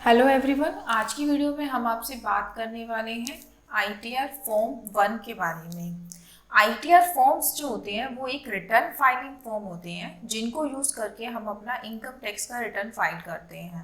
Hello everyone, आज की video में हम आपसे बात करने वाले हैं आईटीआर फॉर्म 1 के बारे में। आईटीआर फॉर्म्स जो होते हैं वो एक रिटर्न फाइलिंग फॉर्म होते हैं जिनको यूज करके हम अपना इनकम टैक्स का रिटर्न फाइल करते हैं।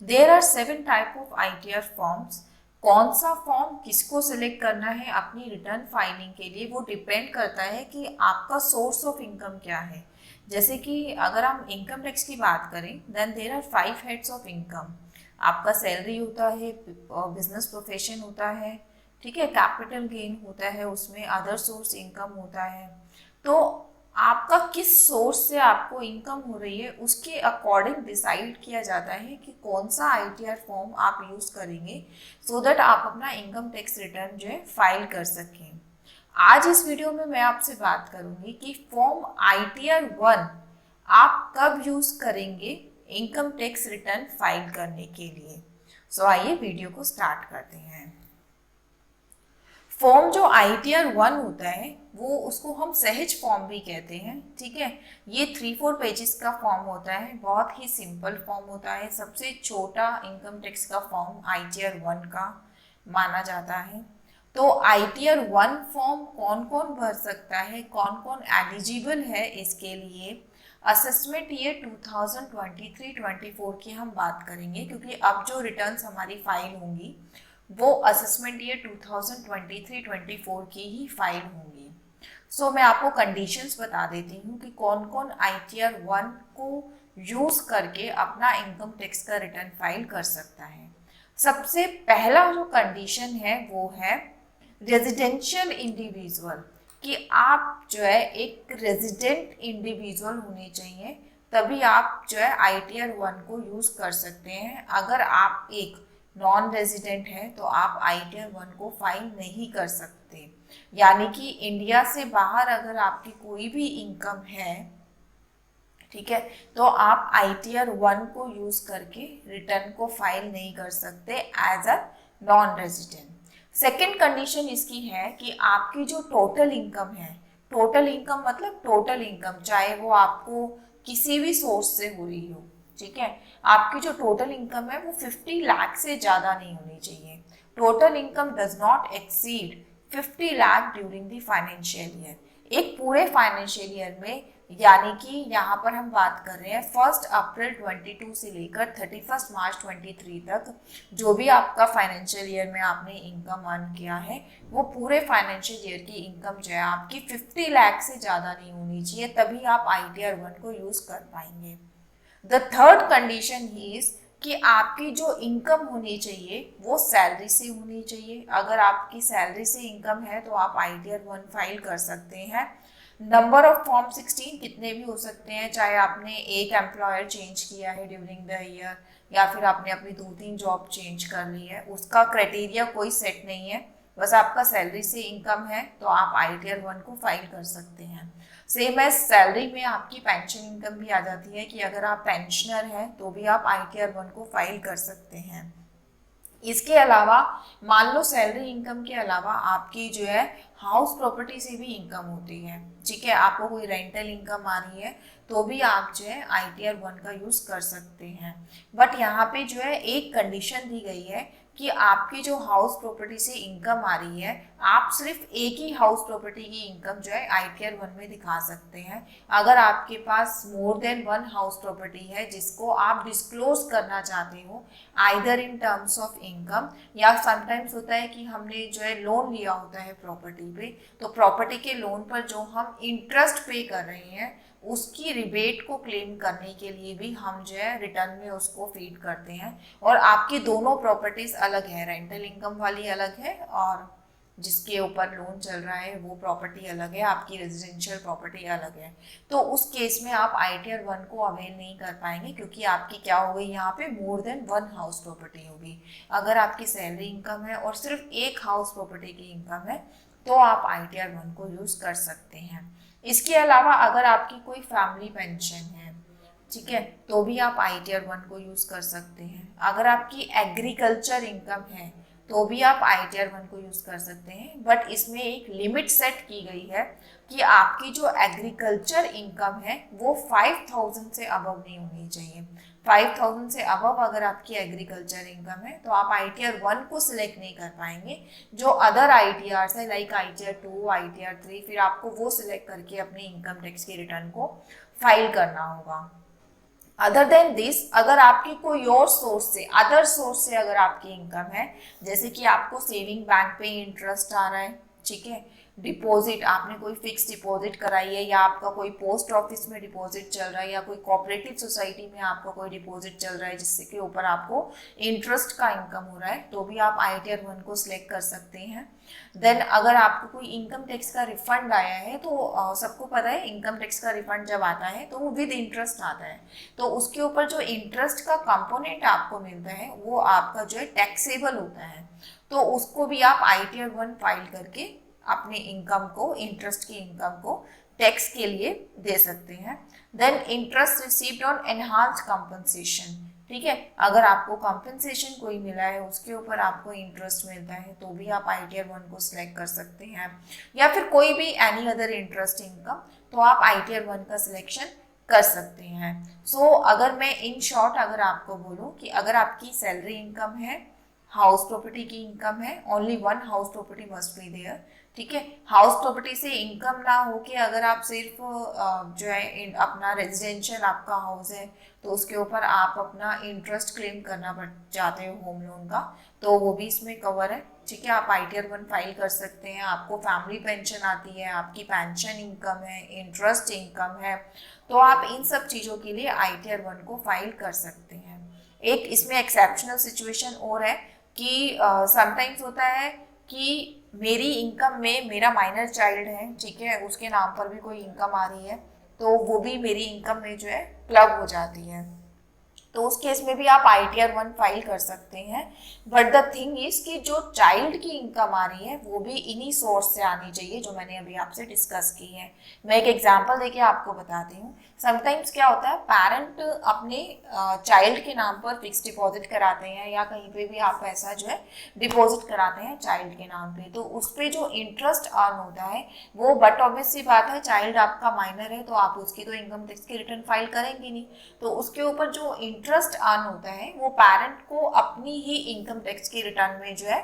There are 7 type of ITR forms. कौन सा फॉर्म किसको सिलेक्ट करना है अपनी रिटर्न फाइलिंग के लिए वो डिपेंड करता है कि आपका सोर्स ऑफ इनकम क्या है। जैसे कि अगर हम इनकम टैक्स की बात करें then there are 5 heads of income. आपका सैलरी होता है, बिजनेस प्रोफेशन होता है, ठीक है, कैपिटल गेन होता है, उसमें अदर सोर्स इनकम होता है। तो आपका किस सोर्स से आपको इनकम हो रही है उसके अकॉर्डिंग डिसाइड किया जाता है कि कौन सा आईटीआर फॉर्म आप यूज करेंगे सो दैट आप अपना इनकम टैक्स रिटर्न जो है फाइल कर सकें। आज इस वीडियो में मैं आपसे बात करूंगी कि फॉर्म आईटीआर 1 आप कब यूज करेंगे इनकम टैक्स रिटर्न फाइल करने के लिए। सो आइए वीडियो को स्टार्ट करते हैं। फॉर्म जो आईटीआर 1 होता है वो उसको हम सहज फॉर्म भी कहते हैं, ठीक है। ये 3-4 पेजेस का फॉर्म होता है, बहुत ही सिंपल फॉर्म होता है, सबसे छोटा इनकम टैक्स का फॉर्म आईटीआर 1 का माना जाता है। तो आईटीआर 1 फॉर्म कौन कौन भर सकता है, कौन कौन एलिजिबल है इसके लिए। असेसमेंट ईयर 2023-24 की हम बात करेंगे क्योंकि अब जो रिटर्न्स हमारी फाइल होंगी वो असेसमेंट ईयर 2023-24 की ही फाइल होंगी। सो मैं आपको कंडीशंस बता देती हूँ कि कौन कौन आईटीआर 1 को यूज करके अपना इनकम टैक्स का रिटर्न फाइल कर सकता है। सबसे पहला जो कंडीशन है वो है रेजिडेंशियल इंडिविजुअल, कि आप जो है एक रेजिडेंट इंडिविजुअल होने चाहिए, तभी आप जो है आईटीआर 1 को यूज कर सकते हैं। अगर आप एक नॉन रेजिडेंट है तो आप आईटीआर 1 को फाइल नहीं कर सकते। यानी कि इंडिया से बाहर अगर आपकी कोई भी इनकम है, ठीक है, तो आप आईटीआर 1 को यूज करके रिटर्न को फाइल नहीं कर सकते as a non resident. Second condition इसकी है कि आपकी जो टोटल इनकम है, टोटल इनकम मतलब टोटल इनकम चाहे वो आपको किसी भी सोर्स से हो रही हो, ठीक है, आपकी जो टोटल इनकम है वो 50 लाख से ज़्यादा नहीं होनी चाहिए। Total income does not exceed 50 lakh during the financial year. एक पूरे फाइनेंशियल ईयर में, यानी कि यहाँ पर हम बात कर रहे हैं 1 अप्रैल 22 से लेकर 31 मार्च 23 तक, जो भी आपका फाइनेंशियल ईयर में आपने इनकम अर्न किया है वो पूरे फाइनेंशियल ईयर की इनकम जो है आपकी 50 लाख से ज़्यादा नहीं होनी चाहिए, तभी आप आईटीआर 1 को यूज़ कर पाएंगे। द थर्ड कंडीशन इज कि आपकी जो इनकम होनी चाहिए वो सैलरी से होनी चाहिए। अगर आपकी सैलरी से इनकम है तो आप आईटीआर 1 फाइल कर सकते हैं। नंबर ऑफ फॉर्म 16 कितने भी हो सकते हैं, चाहे आपने एक एम्प्लॉयर चेंज किया है ड्यूरिंग द ईयर या फिर आपने अपनी 2-3 जॉब चेंज कर ली है, उसका क्राइटेरिया कोई सेट नहीं है, बस आपका सैलरी से इनकम है तो आप आईटीआर 1 को फाइल कर सकते हैं। सेम एज सैलरी में आपकी पेंशन इनकम भी आ जाती है कि अगर आप पेंशनर हैं तो भी आप आईटीआर 1 को फाइल कर सकते हैं। इसके अलावा मान लो सैलरी इनकम के अलावा आपकी जो है हाउस प्रॉपर्टी से भी इनकम होती है, ठीक है, आपको कोई रेंटल इनकम आ रही है तो भी आप जो है आईटीआर 1 का यूज कर सकते हैं। बट यहाँ पे जो है एक कंडीशन दी गई है कि आपकी जो हाउस प्रॉपर्टी से इनकम आ रही है, आप सिर्फ एक ही हाउस प्रॉपर्टी की इनकम जो है आईटीआर 1 में दिखा सकते हैं। अगर आपके पास मोर देन 1 हाउस प्रॉपर्टी है जिसको आप डिस्क्लोज करना चाहते हो either in terms of income, या समटाइम्स होता है कि हमने जो है लोन लिया होता है प्रॉपर्टी पे, तो प्रॉपर्टी के लोन पर जो हम इंटरेस्ट पे कर रहे हैं उसकी रिबेट को क्लेम करने के लिए भी हम जो है रिटर्न में उसको फीड करते हैं। और आपकी दोनों प्रॉपर्टीज अलग है, रेंटल इनकम वाली अलग है और जिसके ऊपर लोन चल रहा है वो प्रॉपर्टी अलग है, आपकी रेजिडेंशियल प्रॉपर्टी अलग है। तो उस केस में आप आईटीआर 1 को अवेल नहीं कर पाएंगे क्योंकि आपकी क्या हो गई, यहाँ पे मोर देन 1 हाउस प्रॉपर्टी होगी। अगर आपकी सैलरी इनकम है और सिर्फ एक हाउस प्रॉपर्टी की इनकम है तो आप आईटीआर 1 को यूज कर सकते हैं। इसके अलावा अगर आपकी कोई फैमिली पेंशन है, ठीक है, तो भी आप आईटीआर 1 को यूज कर सकते हैं। अगर आपकी एग्रीकल्चर इनकम है तो भी आप आईटीआर 1 को यूज कर सकते हैं, बट इसमें एक लिमिट सेट की गई है कि आपकी जो एग्रीकल्चर इनकम है वो 5000 से अबव नहीं होनी चाहिए। 5000 से अबव अगर आपकी एग्रीकल्चर इनकम है तो आप ITR 1 को सिलेक्ट नहीं कर पाएंगे। जो अदर ITRs है लाइक ITR 2, ITR 3, फिर आपको वो सिलेक्ट करके अपने इनकम टैक्स की रिटर्न को फाइल करना होगा। अदर देन दिस, अगर आपकी कोई और सोर्स से, अदर सोर्स से अगर आपकी इनकम है, जैसे कि आपको सेविंग बैंक पे इंटरेस्ट आ रहा है, ठीक है, डिपॉजिट आपने कोई फिक्स डिपॉजिट कराई है, या आपका कोई पोस्ट ऑफिस में डिपॉजिट चल रहा है, या कोई कोऑपरेटिव सोसाइटी में आपका कोई डिपॉजिट चल रहा है जिससे के ऊपर आपको इंटरेस्ट का इनकम हो रहा है, तो भी आप ITR 1 को सिलेक्ट कर सकते हैं। देन अगर आपको कोई इनकम टैक्स का रिफंड आया है, तो सबको पता है इनकम टैक्स का रिफंड जब आता है तो वो विद इंटरेस्ट आता है, तो उसके ऊपर जो इंटरेस्ट का कंपोनेंट आपको मिलता है वो आपका जो है टैक्सेबल होता है, तो उसको भी आप ITR 1 फाइल करके अपने इनकम को, इंटरेस्ट की इनकम को टैक्स के लिए दे सकते हैं। Then interest received on enhanced compensation, ठीक है, अगर आपको कंपनसेशन कोई मिला है उसके ऊपर आपको इंटरेस्ट मिलता है तो भी आप ITR 1 को सिलेक्ट कर सकते हैं, या फिर कोई भी एनी अदर इंटरेस्ट इनकम, तो आप ITR 1 का सिलेक्शन कर सकते हैं। सो अगर मैं इन शॉर्ट अगर आपको बोलूँ कि अगर आपकी सैलरी इनकम है, हाउस प्रॉपर्टी की इनकम है, only one house property must be there, ठीक है, हाउस प्रॉपर्टी से इनकम ना हो कि अगर आप सिर्फ जो है अपना रेजिडेंशियल आपका हाउस है तो उसके ऊपर आप अपना इंटरेस्ट क्लेम करना पड़ जाते हो होम लोन का, तो वो भी इसमें कवर है, ठीक है, आप ITR 1 फाइल कर सकते हैं। आपको फैमिली पेंशन आती है, आपकी पेंशन इनकम है, इंटरेस्ट इनकम है, तो आप इन सब चीज़ों के लिए ITR 1 को फाइल कर सकते हैं। एक इसमें एक्सेप्शनल सिचुएशन और है कि समटाइम्स होता है कि मेरी इनकम में मेरा माइनर चाइल्ड है, ठीक है, उसके नाम पर भी कोई इनकम आ रही है, तो वो भी मेरी इनकम में जो है क्लब हो जाती है, तो उस केस में भी आप ITR 1 फाइल कर सकते हैं। बट द थिंग इज कि जो चाइल्ड की इनकम आ रही है वो भी इन्हीं सोर्स से आनी चाहिए जो मैंने अभी आपसे डिस्कस की है। मैं एक एग्जांपल देके आपको बताती हूँ। समटाइम्स क्या होता है, पेरेंट अपने चाइल्ड के नाम पर फिक्स डिपॉजिट कराते हैं, या कहीं पे भी आप पैसा जो है डिपॉजिट कराते हैं चाइल्ड के नाम पे, तो उस पर जो इंटरेस्ट अर्न होता है वो, बट ऑब्वियस सी बात है चाइल्ड आपका माइनर है तो आप उसकी तो इनकम टैक्स की रिटर्न फाइल करेंगे नहीं, तो उसके ऊपर जो इंटरेस्ट अर्न होता है वो पेरेंट को अपनी ही इनकम टैक्स की रिटर्न में जो है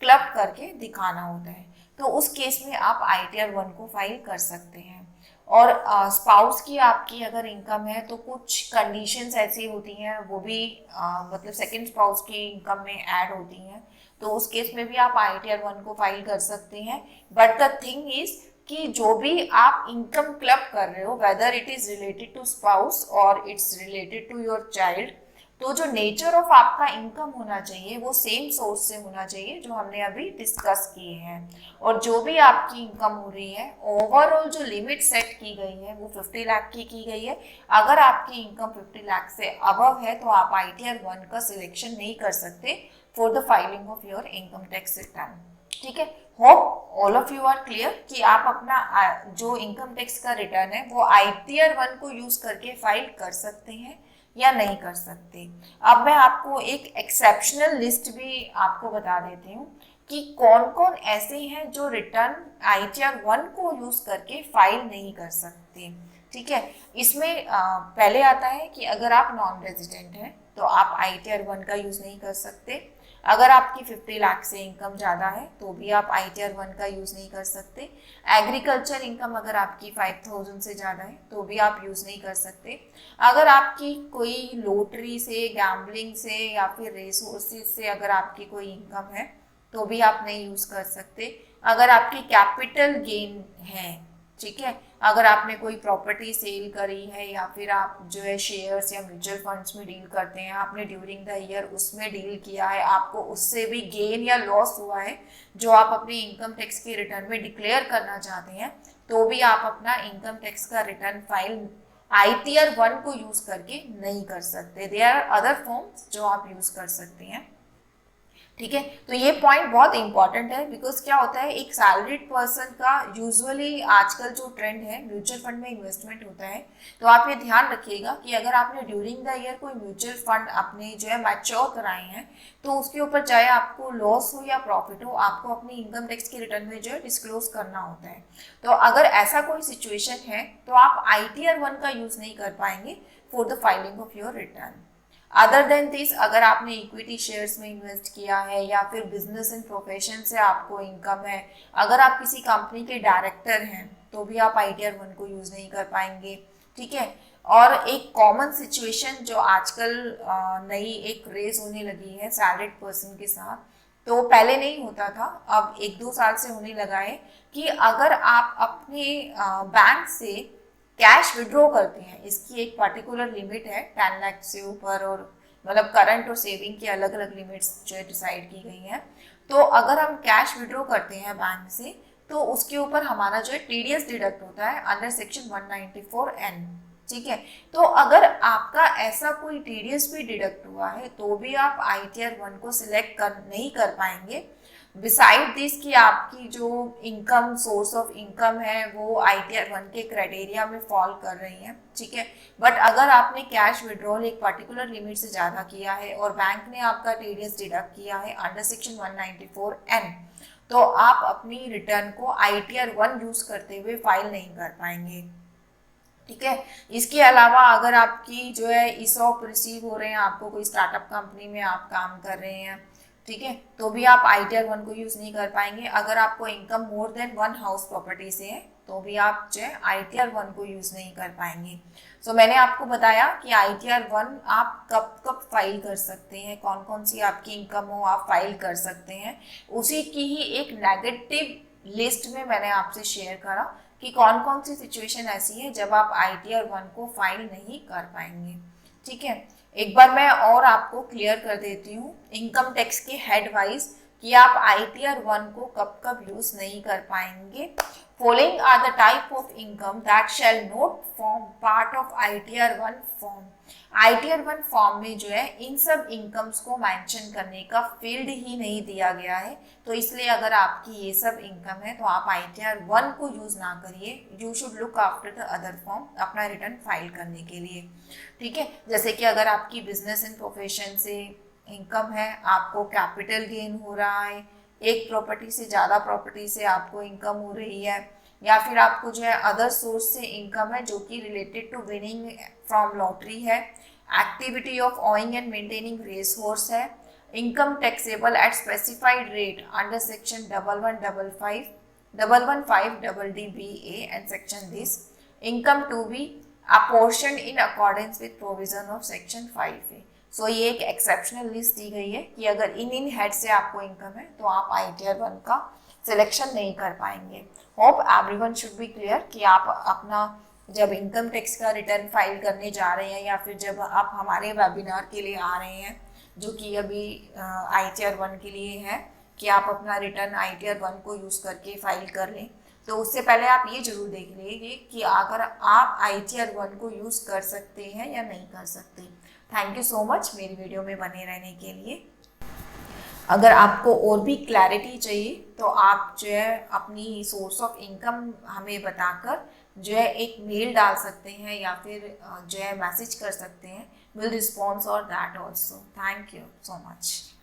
क्लब करके दिखाना होता है, तो उस केस में आप ITR 1 को फाइल कर सकते हैं। और स्पाउस की आपकी अगर इनकम है तो कुछ कंडीशंस ऐसी होती हैं, वो भी मतलब सेकंड स्पाउस की इनकम में ऐड होती हैं, तो उस केस में भी आप ITR 1 को फाइल कर सकते हैं। बट द थिंग इज कि जो भी आप इनकम क्लब कर रहे हो, whether it is related to spouse और it's related to your child, तो जो नेचर ऑफ आपका इनकम होना चाहिए वो सेम सोर्स से होना चाहिए जो हमने अभी डिस्कस किए हैं। और जो भी आपकी इनकम हो रही है, ओवरऑल जो लिमिट सेट की गई है वो 50 लाख की गई है। अगर आपकी इनकम 50 लाख से अबव है तो आप ITR 1 का सिलेक्शन नहीं कर सकते for the filing of your income tax return, ठीक है। Hope all of you are clear कि आप अपना जो इनकम टैक्स का रिटर्न है वो ITR 1 को यूज करके फाइल कर सकते हैं या नहीं कर सकते। अब मैं आपको एक एक्सेप्शनल लिस्ट भी आपको बता देती हूँ कि कौन कौन ऐसे हैं जो रिटर्न ITR 1 को यूज करके फाइल नहीं कर सकते, ठीक है। इसमें पहले आता है कि अगर आप नॉन रेजिडेंट हैं तो आप ITR 1 का यूज नहीं कर सकते। अगर आपकी 50 लाख से इनकम ज़्यादा है तो भी आप ITR 1 का यूज़ नहीं कर सकते। एग्रीकल्चर इनकम अगर आपकी 5000 से ज़्यादा है तो भी आप यूज़ नहीं कर सकते। अगर आपकी कोई लॉटरी से, गैम्बलिंग से या फिर रिसोर्सेज से अगर आपकी कोई इनकम है तो भी आप नहीं यूज़ कर सकते। अगर आपकी कैपिटल गेन है, ठीक है, अगर आपने कोई प्रॉपर्टी सेल करी है या फिर आप जो है शेयर्स या म्यूचुअल फंड्स में डील करते हैं, आपने ड्यूरिंग द ईयर उसमें डील किया है, आपको उससे भी गेन या लॉस हुआ है जो आप अपनी इनकम टैक्स की रिटर्न में डिक्लेयर करना चाहते हैं, तो भी आप अपना इनकम टैक्स का रिटर्न फाइल ITR 1 को यूज करके नहीं कर सकते। देयर आर अदर फॉर्म्स जो आप यूज कर सकते हैं, ठीक है। तो ये पॉइंट बहुत इंपॉर्टेंट है, बिकॉज क्या होता है, एक सैलरीड पर्सन का यूजुअली आजकल जो ट्रेंड है म्यूचुअल फंड में इन्वेस्टमेंट होता है, तो आप ये ध्यान रखिएगा कि अगर आपने ड्यूरिंग द ईयर कोई म्यूचुअल फंड अपने जो है मैच्योर कराए हैं तो उसके ऊपर चाहे आपको लॉस हो या प्रॉफिट हो, आपको अपनी इनकम टैक्स की रिटर्न में जो है डिस्क्लोज करना होता है। तो अगर ऐसा कोई सिचुएशन है तो आप ITR 1 का यूज नहीं कर पाएंगे for the filing of your return. Other than this, अगर आपने इक्विटी शेयर्स में इन्वेस्ट किया है या फिर बिजनेस एंड प्रोफेशन से आपको इनकम है, अगर आप किसी कंपनी के डायरेक्टर हैं तो भी आप ITR 1 को यूज़ नहीं कर पाएंगे, ठीक है। और एक कॉमन सिचुएशन जो आजकल नई एक रेस होने लगी है सैलरीड पर्सन के साथ, तो पहले नहीं होता था, अब 1-2 साल से होने लगा है कि अगर आप अपने बैंक से कैश विड्रॉ करते हैं, इसकी एक पर्टिकुलर लिमिट है 10 लाख से ऊपर, और मतलब करंट और सेविंग की अलग अलग लिमिट्स जो है डिसाइड की गई हैं। तो अगर हम कैश विड्रॉ करते हैं बैंक से तो उसके ऊपर हमारा जो है TDS डिडक्ट होता है अंडर सेक्शन 194N, ठीक है। तो अगर आपका ऐसा कोई TDS भी डिडक्ट हुआ है तो भी आप ITR 1 को सिलेक्ट नहीं कर पाएंगे। बिसाइड दिस कि आपकी जो इनकम, सोर्स ऑफ इनकम है वो ITR 1 के क्राइटेरिया में फॉल कर रही है, ठीक है। बट अगर आपने कैश विड्रॉल एक पर्टिकुलर लिमिट से ज़्यादा किया है और बैंक ने आपका TDS डिडक्ट किया है अंडर सेक्शन 194N, तो आप अपनी रिटर्न को ITR 1 यूज करते हुए फाइल नहीं कर पाएंगे, ठीक है। इसके अलावा अगर आपकी जो है ESOP रिसीव हो रहे हैं, आपको कोई स्टार्टअप कंपनी में आप काम कर रहे हैं, ठीक है, तो भी आप ITR 1 को यूज़ नहीं कर पाएंगे। अगर आपको income more than 1 house property से है तो भी आप जो है ITR 1 को यूज़ नहीं कर पाएंगे। सो मैंने आपको बताया कि ITR 1 आप कब कब फाइल कर सकते हैं, कौन कौन सी आपकी इनकम हो आप फाइल कर सकते हैं, उसी की ही एक नेगेटिव लिस्ट में मैंने आपसे शेयर करा कि कौन कौन सी सिचुएशन ऐसी है जब आप ITR 1 को फाइल नहीं कर पाएंगे, ठीक है। एक बार मैं और आपको क्लियर कर देती हूँ इनकम टैक्स के हेड वाइज कि आप ITR 1 को कब कब यूज नहीं कर पाएंगे। Following are the type of income that shall not form part of ITR 1 form. ITR 1 form में जो है इन सब इनकम्स को मेंशन करने का फील्ड ही नहीं दिया गया है, तो इसलिए अगर आपकी ये सब इनकम है तो आप ITR 1 को यूज ना करिए। You should look after the other form अपना रिटर्न फाइल करने के लिए, ठीक है। जैसे कि अगर आपकी बिजनेस एंड प्रोफेशन से इनकम है, आपको कैपिटल गेन हो रहा है, एक प्रॉपर्टी से ज़्यादा प्रॉपर्टी से आपको इनकम हो रही है, या फिर आपको जो है अदर सोर्स से इनकम है जो कि related to winning from lottery है, activity of owning and maintaining race horse है, income taxable at specified rate under section 1115DDBA and section this, income to be apportioned in accordance with provision of section 5A। So ये एक exceptional list दी गई है कि अगर in head से आपको income है तो आप ITR 1 का सिलेक्शन नहीं कर पाएंगे। Hope everyone should be clear कि आप अपना जब इनकम टैक्स का रिटर्न फाइल करने जा रहे हैं या फिर जब आप हमारे वेबिनार के लिए आ रहे हैं जो कि अभी ITR 1 के लिए है कि आप अपना रिटर्न ITR 1 को यूज़ करके फाइल कर लें, तो उससे पहले आप ये जरूर देख लीजिए कि अगर आप ITR 1 को यूज़ कर सकते हैं या नहीं कर सकते। थैंक यू सो मच मेरी वीडियो में बने रहने के लिए। अगर आपको और भी क्लैरिटी चाहिए तो आप जो है अपनी सोर्स ऑफ इनकम हमें बताकर जो है एक मेल डाल सकते हैं या फिर जो है मैसेज कर सकते हैं। विल रिस्पॉन्स और that also. Thank you so much.